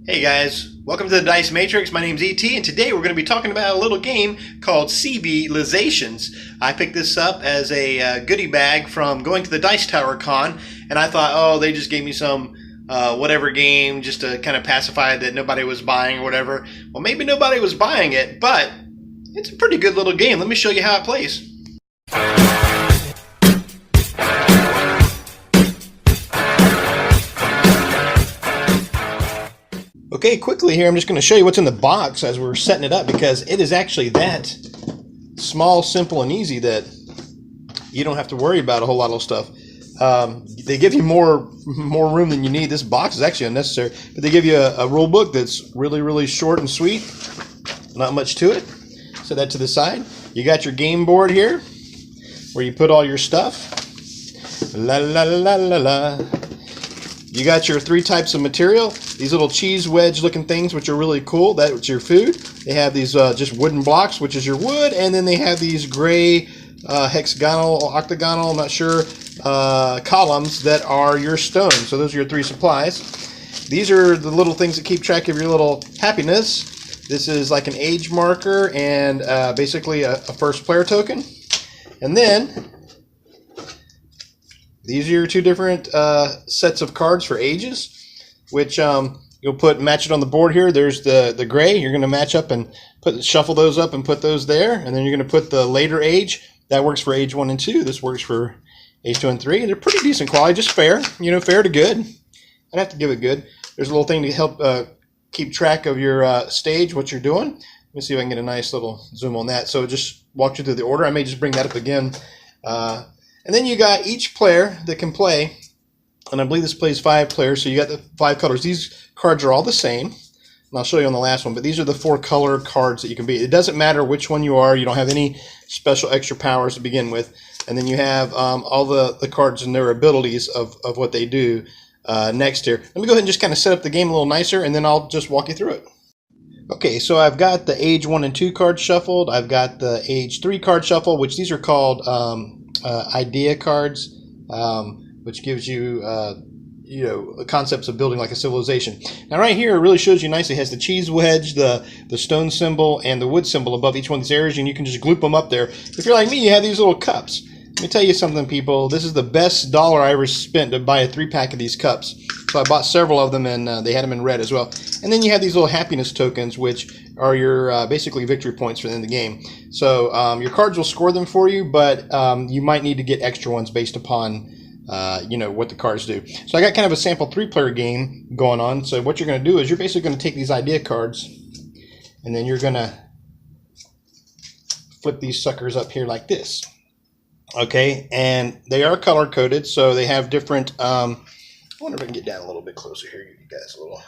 Hey guys, welcome to the Dice Matrix. My name's ET, and today we're going to be talking about a little game called CVlizations. I picked this up as a goodie bag from going to the Dice Tower Con, and I thought, oh, they just gave me some whatever game just to kind of pacify that nobody was buying or whatever. Well, maybe nobody was buying it, but it's a pretty good little game. Let me show you how it plays. Okay, quickly here, I'm just going to show you what's in the box as we're setting it up, because it is actually that small, simple, and easy that you don't have to worry about a whole lot of stuff. They give you more room than you need. This box is actually unnecessary, but they give you a rule book that's really short and sweet. Not much to it. Set that to the side. You got your game board here, where you put all your stuff. La la la la la. You got your three types of material. These little cheese wedge looking things, which are really cool. That's your food. They have these just wooden blocks, which is your wood. And then they have these gray hexagonal, octagonal, I'm not sure, columns that are your stone. So those are your three supplies. These are the little things that keep track of your little happiness. This is like an age marker and basically a first player token. And then these are your two different sets of cards for ages, which you'll match it on the board here. There's the gray. You're going to match up and shuffle those up and put those there. And then you're going to put the later age. That works for age 1 and 2. This works for age 2 and 3. They're pretty decent quality, just fair. You know, fair to good. I'd have to give it good. There's a little thing to help keep track of your stage, what you're doing. Let me see if I can get a nice little zoom on that. So just walk you through the order. I may just bring that up again. And then you got each player that can play, and I believe this plays 5 players, so you got the 5 colors. These cards are all the same, and I'll show you on the last one, but these are the 4 color cards that you can be. It doesn't matter which one you are. You don't have any special extra powers to begin with. And then you have all the cards and their abilities of what they do next here. Let me go ahead and just kind of set up the game a little nicer, and then I'll just walk you through it. Okay, so I've got the age 1 and 2 cards shuffled. I've got the age 3 card shuffle, which these are called idea cards, which gives you concepts of building like a civilization. Now right here it really shows you nicely. It has the cheese wedge, the stone symbol, and the wood symbol above each one of these areas, and you can just gloop them up there. If you're like me, you have these little cups. Let me tell you something, people. This is the best dollar I ever spent to buy a 3-pack of these cups. So I bought several of them, and they had them in red as well. And then you have these little happiness tokens, which are your basically victory points for the end of the game. So your cards will score them for you, but you might need to get extra ones based upon what the cards do. So I got kind of a sample 3-player game going on. So what you're going to do is you're basically going to take these idea cards, and then you're going to flip these suckers up here like this. Okay, and they are color coded, so they have different. I wonder if I can get down a little bit closer here, give you guys a little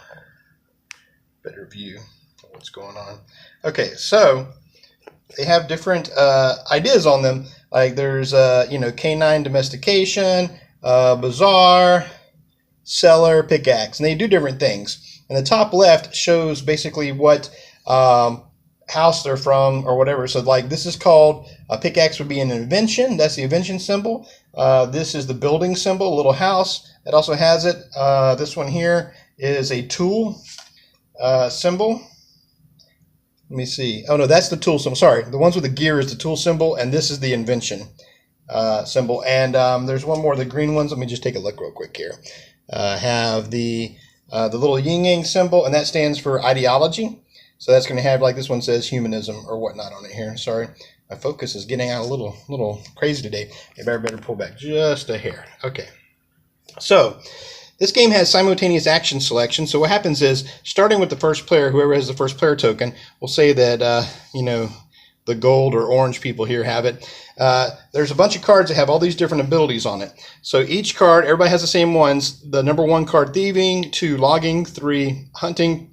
better view of what's going on. Okay, so they have different ideas on them. Like there's canine domestication, bazaar, cellar, pickaxe, and they do different things. And the top left shows basically what house they're from or whatever. So like this is called a pickaxe would be an invention. That's the invention symbol. This is the building symbol, a little house. It also has it. This one here is a tool symbol. Let me see. Oh no, that's the tool symbol. Sorry, the ones with the gear is the tool symbol, and this is the invention symbol. And there's one more, the green ones. Let me just take a look real quick here. Have the little yin yang symbol, and that stands for ideology. So that's going to have, like this one says, humanism or whatnot on it here. Sorry, my focus is getting out a little crazy today. Maybe I better pull back just a hair. Okay. So this game has simultaneous action selection. So what happens is, starting with the first player, whoever has the first player token, we'll say that, the gold or orange people here have it. There's a bunch of cards that have all these different abilities on it. So each card, everybody has the same ones. The number 1 card, thieving, 2, logging, 3, hunting,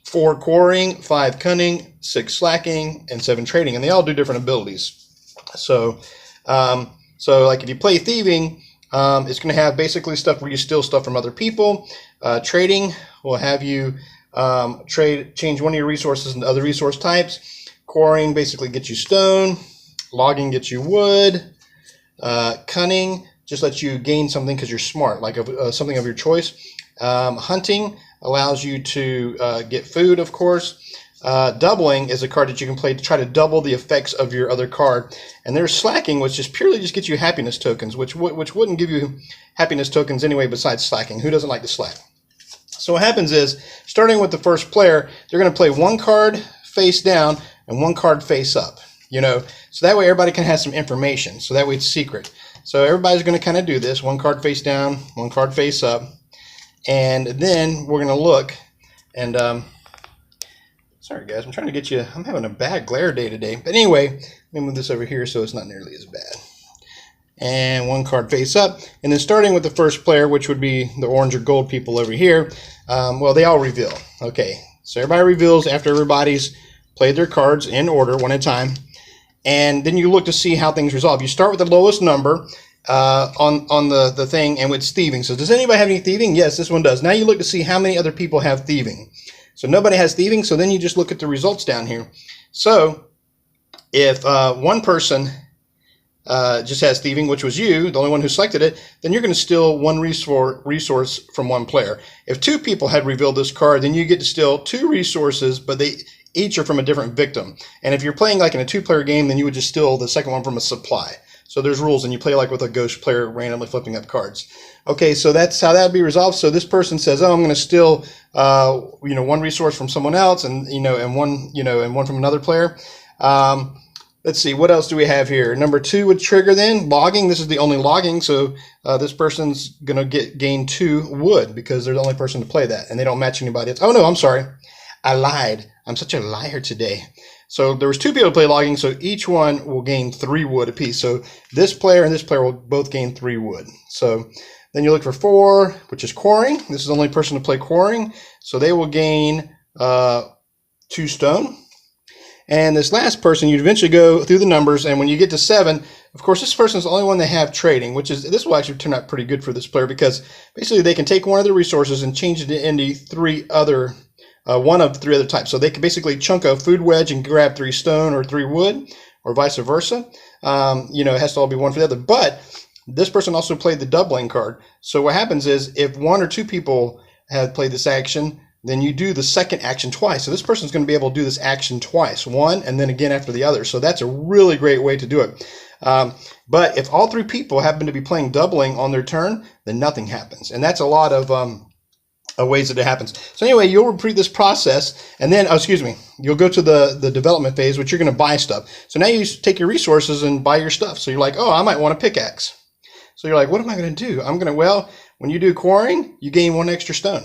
4, quarrying, 5, cunning, 6, slacking, and 7, trading. And they all do different abilities. So like if you play thieving, it's going to have basically stuff where you steal stuff from other people. Trading will have you change one of your resources into other resource types. Quarrying basically gets you stone. Logging gets you wood. Cunning just lets you gain something because you're smart, like something of your choice. Hunting allows you to get food, of course. Doubling is a card that you can play to try to double the effects of your other card. And there's slacking, which just purely just gets you happiness tokens, which wouldn't give you happiness tokens anyway besides slacking. Who doesn't like to slack? So what happens is, starting with the first player, they're going to play one card face down and one card face up. You know, so that way everybody can have some information. So that way it's secret. So everybody's going to kind of do this: one card face down, one card face up, and then we're going to look. And sorry guys, I'm trying to get you. I'm having a bad glare day today. But anyway, let me move this over here so it's not nearly as bad. And one card face up, and then starting with the first player, which would be the orange or gold people over here. Well, they all reveal. Okay, so everybody reveals after everybody's played their cards in order, one at a time. And then you look to see how things resolve. You start with the lowest number on the thing, and it's thieving. So does anybody have any thieving? Yes, this one does. Now you look to see how many other people have thieving. So nobody has thieving, so then you just look at the results down here. So if one person just has thieving, which was you, the only one who selected it, then you're going to steal one resource from one player. If two people had revealed this card, then you get to steal two resources, but they each are from a different victim. And if you're playing like in a two-player game, then you would just steal the second one from a supply. So there's rules, and you play like with a ghost player randomly flipping up cards. Okay, so that's how that would be resolved. So this person says, "Oh, I'm going to steal, one resource from someone else, and one from another player." Let's see, what else do we have here? Number 2 would trigger then logging. This is the only logging, so this person's going to gain 2 wood because they're the only person to play that, and they don't match anybody else. Oh no, I'm sorry, I lied. I'm such a liar today. So there was 2 people to play logging, so each one will gain 3 wood apiece. So this player and this player will both gain 3 wood. So then you look for 4, which is quarrying. This is the only person to play quarrying, so they will gain 2 stone. And this last person, you eventually go through the numbers, and when you get to 7, of course, this person is the only one they have trading, this will actually turn out pretty good for this player because basically they can take one of the resources and change it into one of 3 other types. So they can basically chunk a food wedge and grab 3 stone or 3 wood, or vice versa. It has to all be one for the other. But this person also played the doubling card. So what happens is if 1 or 2 people have played this action, then you do the second action twice. So this person's going to be able to do this action twice, one and then again after the other. So that's a really great way to do it. But if all 3 people happen to be playing doubling on their turn, then nothing happens. And that's a lot of ways that it happens. So anyway, you'll repeat this process, and then, you'll go to the development phase, which you're going to buy stuff. So now you take your resources and buy your stuff. So you're like, oh, I might want a pickaxe. So you're like, what am I going to do? When you do quarrying, you gain 1 extra stone.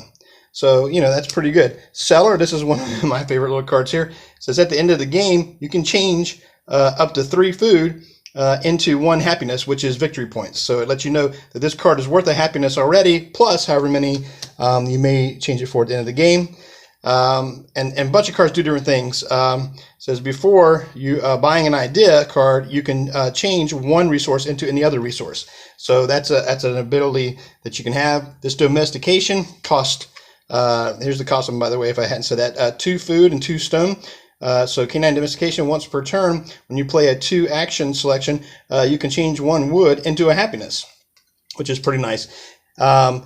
So, that's pretty good. Seller, this is one of my favorite little cards here. It says at the end of the game, you can change up to 3 food into 1 happiness, which is victory points. So it lets you know that this card is worth a happiness already, plus however many you may change it for at the end of the game. And a bunch of cards do different things. It says before you buying an idea card, you can change 1 resource into any other resource. So that's an ability that you can have. This domestication cost. Here's the cost of them, by the way, if I hadn't said that. 2 food and 2 stone. So canine domestication, once per turn, when you play a 2 action selection, you can change 1 wood into a happiness, which is pretty nice. As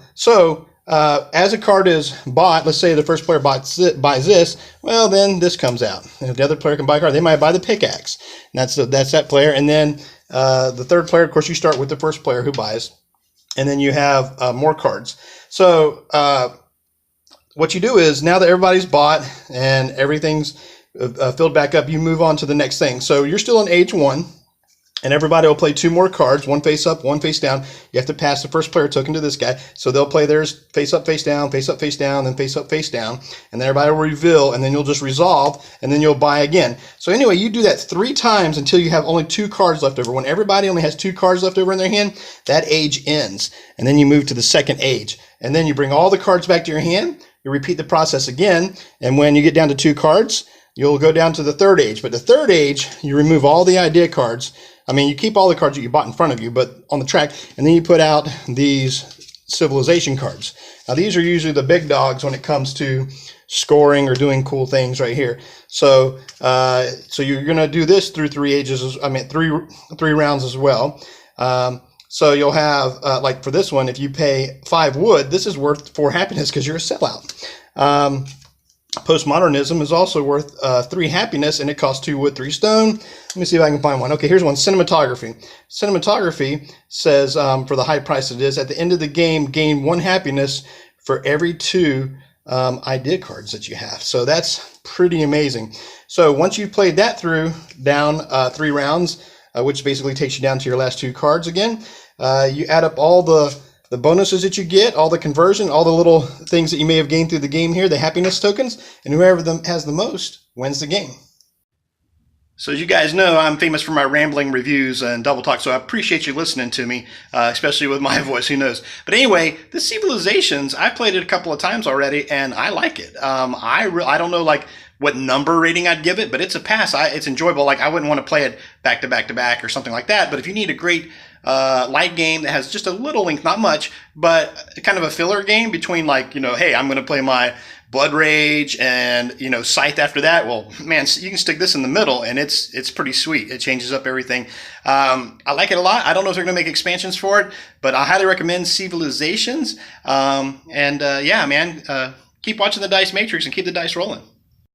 a card is bought, let's say the first player buys this, well, then this comes out. If the other player can buy a card, they might buy the pickaxe. And that's that player. And then the third player, of course, you start with the first player who buys. And then you have more cards. So what you do is, now that everybody's bought and everything's filled back up, you move on to the next thing. So you're still in age 1, and everybody will play 2 more cards, 1 face up, 1 face down. You have to pass the first player token to this guy. So they'll play theirs face up, face down, face up, face down, then face up, face down. And then everybody will reveal, and then you'll just resolve, and then you'll buy again. So anyway, you do that 3 times until you have only 2 cards left over. When everybody only has 2 cards left over in their hand, that age ends. And then you move to the second age. And then you bring all the cards back to your hand. You repeat the process again. And when you get down to 2 cards, you'll go down to the third age. But the third age, you remove all the idea cards. You keep all the cards that you bought in front of you, but on the track, and then you put out these civilization cards. Now, these are usually the big dogs when it comes to scoring or doing cool things right here. So you're going to do this through 3 ages, 3 rounds as well. So you'll have, like for this one, if you pay 5 wood, this is worth 4 happiness because you're a sellout. Postmodernism is also worth 3 happiness, and it costs 2 wood, 3 stone. Let me see if I can find one. Okay, here's one. Cinematography. Cinematography says, for the high price it is, at the end of the game, gain 1 happiness for every 2 idea cards that you have. So that's pretty amazing. So once you've played that through, down 3 rounds, which basically takes you down to your last 2 cards again, you add up all the bonuses that you get, all the conversion, all the little things that you may have gained through the game here, the happiness tokens, and whoever has the most wins the game. So as you guys know, I'm famous for my rambling reviews and double talk, so I appreciate you listening to me, especially with my voice, who knows. But anyway, this CVlizations, I've played it a couple of times already, and I like it. I don't know like what number rating I'd give it, but it's a pass. It's enjoyable. Like, I wouldn't want to play it back to back to back or something like that, but if you need a great light game that has just a little length, not much, but kind of a filler game between, like, you know, hey, I'm going to play my Blood Rage and, you know, Scythe after that. Well, man, you can stick this in the middle, and it's pretty sweet. It changes up everything. I like it a lot. I don't know if they're going to make expansions for it, but I highly recommend CVlizations. Yeah, man, keep watching the Dice Matrix and keep the dice rolling.